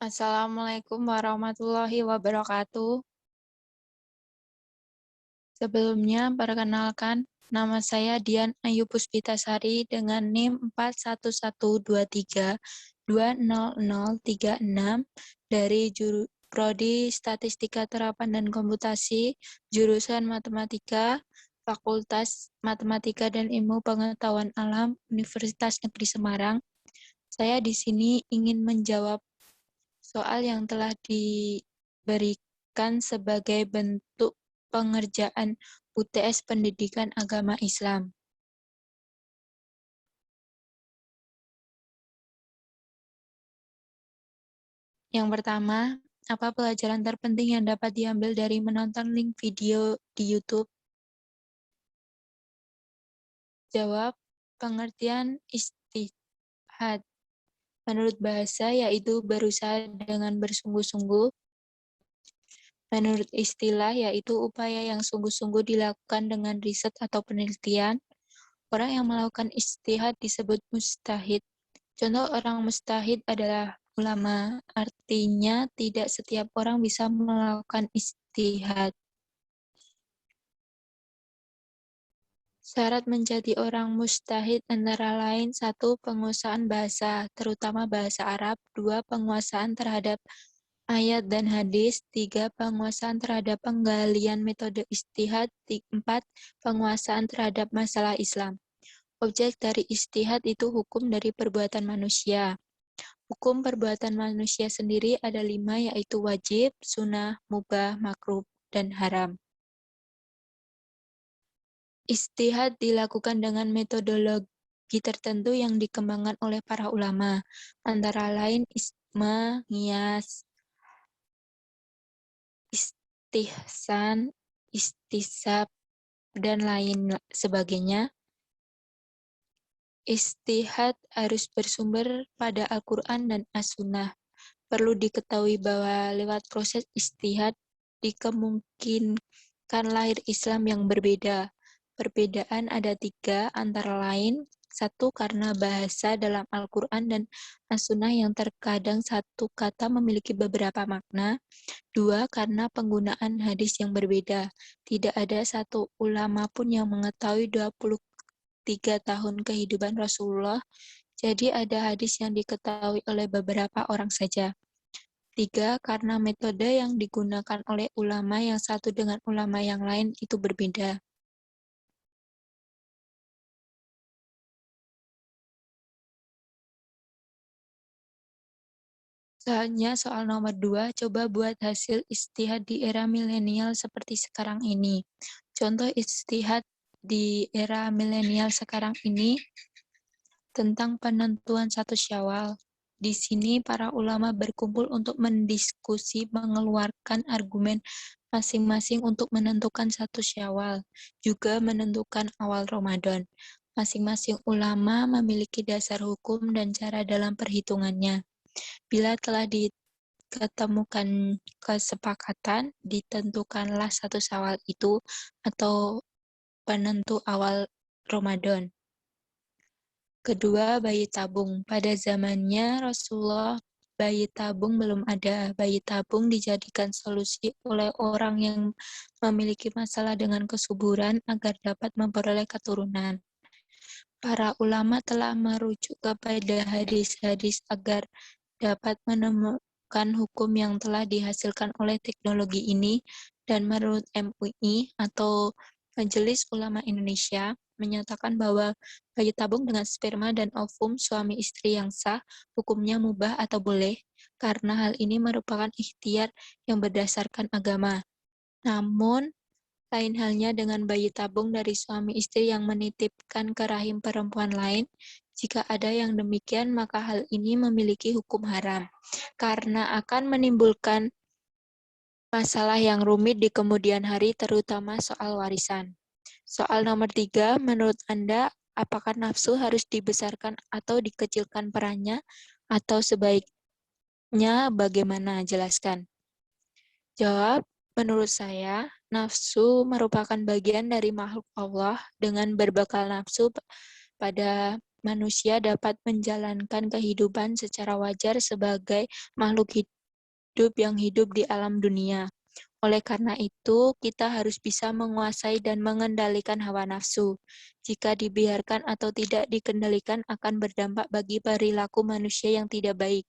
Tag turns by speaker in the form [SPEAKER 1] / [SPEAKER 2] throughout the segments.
[SPEAKER 1] Assalamualaikum warahmatullahi wabarakatuh. Sebelumnya, perkenalkan, nama saya Dian Ayu Puspitasari dengan NIM 4113200036 dari Prodi Statistika Terapan dan Komputasi, jurusan Matematika, Fakultas Matematika dan Ilmu Pengetahuan Alam, Universitas Negeri Semarang. Saya di sini ingin menjawab soal yang telah diberikan sebagai bentuk pengerjaan UTS Pendidikan Agama Islam. Yang pertama, apa pelajaran terpenting yang dapat diambil dari menonton link video di YouTube? Jawab, pengertian ijtihad. Menurut bahasa, yaitu berusaha dengan bersungguh-sungguh. Menurut istilah, yaitu upaya yang sungguh-sungguh dilakukan dengan riset atau penelitian. Orang yang melakukan ijtihad disebut mujtahid. Contoh orang mujtahid adalah ulama. Artinya tidak setiap orang bisa melakukan ijtihad. Syarat menjadi orang mujtahid antara lain: 1. Penguasaan bahasa, terutama bahasa Arab. 2. Penguasaan terhadap ayat dan hadis. 3. Penguasaan terhadap penggalian metode ijtihad. 4. Penguasaan terhadap masalah Islam. Objek dari ijtihad itu hukum dari perbuatan manusia. Hukum perbuatan manusia sendiri ada 5, yaitu wajib, sunnah, mubah, makruh, dan haram. Ijtihad dilakukan dengan metodologi tertentu yang dikembangkan oleh para ulama, antara lain ijma, qiyas, istihsan, istisab, dan lain sebagainya. Ijtihad harus bersumber pada Al-Quran dan As-Sunnah. Perlu diketahui bahwa lewat proses ijtihad dikemungkinkan lahir Islam yang berbeda. Perbedaan ada 3, antara lain: 1. Karena bahasa dalam Al-Quran dan As-Sunnah yang terkadang satu kata memiliki beberapa makna. 2. Karena penggunaan hadis yang berbeda. Tidak ada satu ulama pun yang mengetahui 23 tahun kehidupan Rasulullah, jadi ada hadis yang diketahui oleh beberapa orang saja. 3. Karena metode yang digunakan oleh ulama yang satu dengan ulama yang lain itu berbeda. Soalnya soal nomor 2, coba buat hasil ijtihad di era milenial seperti sekarang ini. Contoh ijtihad di era milenial sekarang ini tentang penentuan 1 Syawal. Di sini para ulama berkumpul untuk mendiskusi mengeluarkan argumen masing-masing untuk menentukan 1 Syawal, juga menentukan awal Ramadan. Masing-masing ulama memiliki dasar hukum dan cara dalam perhitungannya. Bila telah diketemukan kesepakatan, ditentukanlah 1 Syawal itu atau penentu awal Ramadan. Kedua, bayi tabung. Pada zamannya Rasulullah, bayi tabung belum ada. Bayi tabung dijadikan solusi oleh orang yang memiliki masalah dengan kesuburan agar dapat memperoleh keturunan. Para ulama telah merujuk kepada hadis-hadis agar dapat menemukan hukum yang telah dihasilkan oleh teknologi ini, dan menurut MUI atau Majelis Ulama Indonesia menyatakan bahwa bayi tabung dengan sperma dan ovum suami istri yang sah hukumnya mubah atau boleh, karena hal ini merupakan ikhtiar yang berdasarkan agama. Namun, lain halnya dengan bayi tabung dari suami istri yang menitipkan ke rahim perempuan lain. Jika ada yang demikian, maka hal ini memiliki hukum haram, karena akan menimbulkan masalah yang rumit di kemudian hari, terutama soal warisan. Soal nomor 3, menurut Anda, apakah nafsu harus dibesarkan atau dikecilkan perannya, atau sebaiknya bagaimana? Jelaskan. Jawab, menurut saya, nafsu merupakan bagian dari makhluk Allah. Dengan berbekal nafsu pada manusia dapat menjalankan kehidupan secara wajar sebagai makhluk hidup hidup yang hidup di alam dunia. Oleh karena itu, kita harus bisa menguasai dan mengendalikan hawa nafsu. Jika dibiarkan atau tidak dikendalikan akan berdampak bagi perilaku manusia yang tidak baik.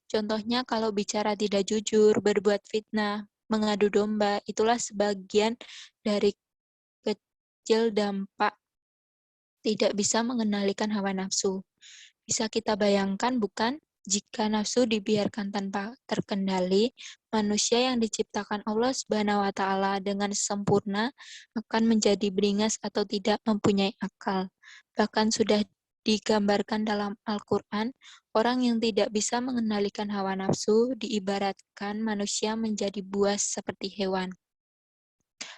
[SPEAKER 1] Contohnya kalau bicara tidak jujur, berbuat fitnah, mengadu domba, itulah sebagian dari kecil dampak tidak bisa mengendalikan hawa nafsu. Bisa kita bayangkan bukan? Jika nafsu dibiarkan tanpa terkendali, manusia yang diciptakan Allah Subhanahu wa taala dengan sempurna akan menjadi beringas atau tidak mempunyai akal. Bahkan sudah digambarkan dalam Al-Qur'an, orang yang tidak bisa mengendalikan hawa nafsu diibaratkan manusia menjadi buas seperti hewan.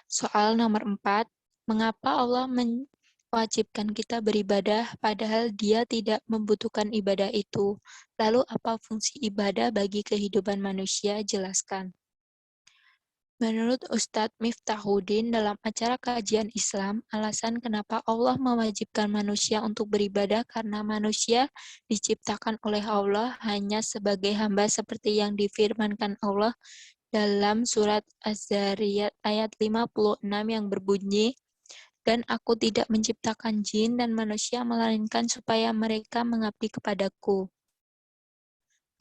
[SPEAKER 1] Soal nomor 4, mengapa Allah mewajibkan kita beribadah padahal Dia tidak membutuhkan ibadah itu? Lalu apa fungsi ibadah bagi kehidupan manusia? Jelaskan. Menurut Ustadz Miftahuddin dalam acara kajian Islam, alasan kenapa Allah mewajibkan manusia untuk beribadah karena manusia diciptakan oleh Allah hanya sebagai hamba seperti yang difirmankan Allah dalam surat Az-Zariyat ayat 56 yang berbunyi, "Dan aku tidak menciptakan jin dan manusia melainkan supaya mereka mengabdi kepadaku."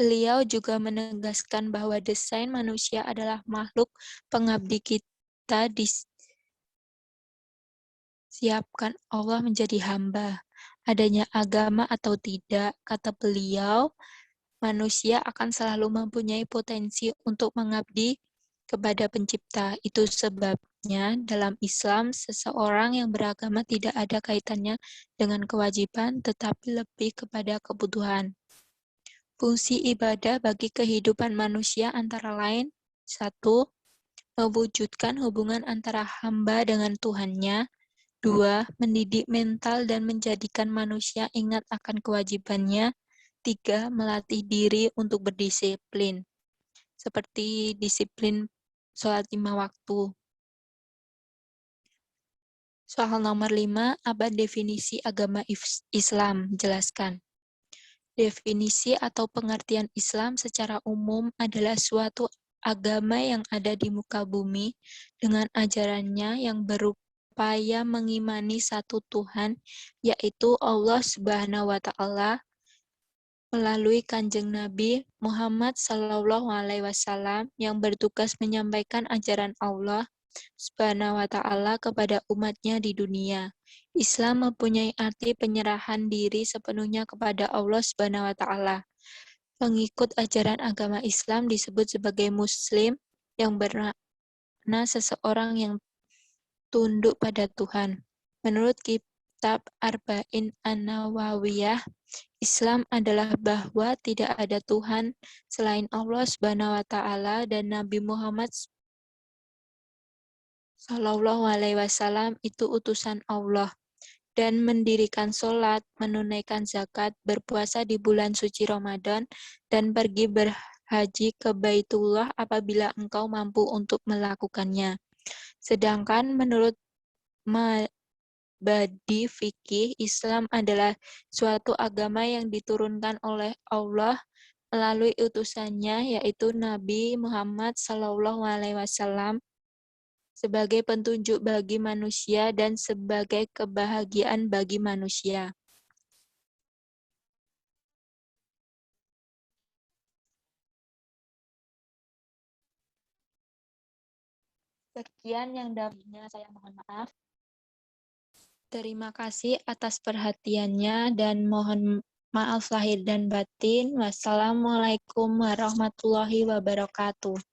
[SPEAKER 1] Beliau juga menegaskan bahwa desain manusia adalah makhluk pengabdi kita disiapkan Allah menjadi hamba. Adanya agama atau tidak, kata beliau, manusia akan selalu mempunyai potensi untuk mengabdi kepada pencipta. Itu sebabnya dalam Islam, seseorang yang beragama tidak ada kaitannya dengan kewajiban, tetapi lebih kepada kebutuhan. Fungsi ibadah bagi kehidupan manusia antara lain, 1. Mewujudkan hubungan antara hamba dengan Tuhannya. 2. Mendidik mental dan menjadikan manusia ingat akan kewajibannya. 3. Melatih diri untuk berdisiplin, seperti disiplin sholat 5 waktu. Soal nomor 5, apa definisi agama Islam? Jelaskan. Definisi atau pengertian Islam secara umum adalah suatu agama yang ada di muka bumi dengan ajarannya yang berupaya mengimani satu Tuhan, yaitu Allah Subhanahu wa taala, melalui Kanjeng Nabi Muhammad SAW yang bertugas menyampaikan ajaran Allah Subhanahu wa taala kepada umatnya di dunia. Islam mempunyai arti penyerahan diri sepenuhnya kepada Allah Subhanahu wa taala. Pengikut ajaran agama Islam disebut sebagai muslim yang bermakna seseorang yang tunduk pada Tuhan. Menurut kitab Arba'in An-Nawawiyah, Islam adalah bahwa tidak ada Tuhan selain Allah Subhanahu wa taala dan Nabi Muhammad Shallallahu alaihi wasallam itu utusan Allah, dan mendirikan sholat, menunaikan zakat, berpuasa di bulan suci Ramadan, dan pergi berhaji ke Baitullah apabila engkau mampu untuk melakukannya. Sedangkan menurut mabadi fikih, Islam adalah suatu agama yang diturunkan oleh Allah melalui utusannya, yaitu Nabi Muhammad SAW, sebagai petunjuk bagi manusia dan sebagai kebahagiaan bagi manusia. Sekian yang dapatnya, saya mohon maaf. Terima kasih atas perhatiannya dan mohon maaf lahir dan batin. Wassalamualaikum warahmatullahi wabarakatuh.